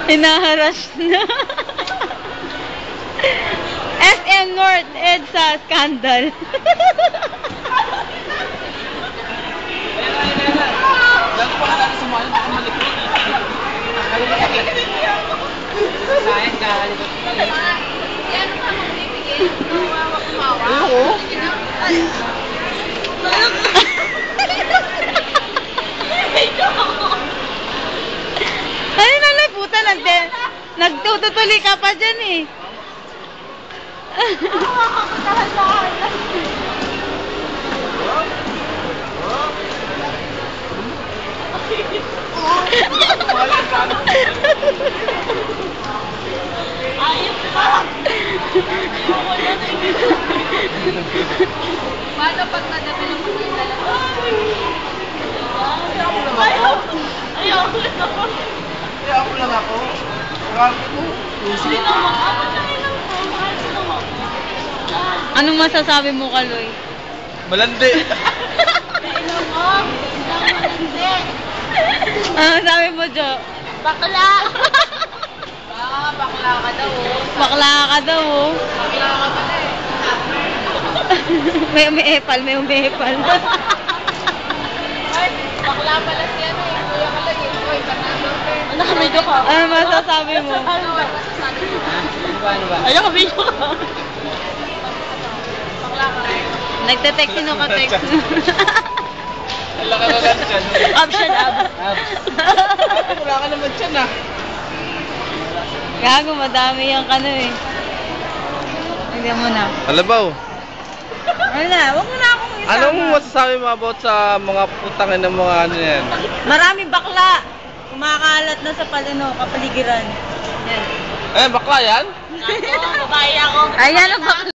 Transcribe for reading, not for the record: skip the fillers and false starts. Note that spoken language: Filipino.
Hinaharas na. SM North EDSA scandal. Ay, nalaputan natin. Nagtututuloy ka pa dyan eh. Paano pag nagabi ng pagkita lang? Ayaw lang ako. Grabe ko. Anong masasabi mo, Kaloy? Malandi. Anong sabi mo, Jo? Bakla! Bakla ka daw. Bakla ka daw, oh. Bakla ka pala eh. May umiepal, may umiepal. Ay, bakla pala siya na eh. Kuya ka lang eh. Uy, Fernando. Naka-video ka. Ano masasabi mo? Ano masasabi mo? Ano ba? Ay, naka-video ka. Bakla ka rin. Nagte-text, sino ka text? Wala ka na lang dyan. Option up. Wala ka naman dyan ah. Gago, madami yung kano eh. Hindi mo na. Alabaw, Ano na, huwag mo na akong isama. anong masasabi mo about sa mga putangin ng mga ano yan? Marami bakla. Kumakalat na sa kapaligiran. Yan. Eh, bakla yan? Ako, babae ako. Ayan ang bakla.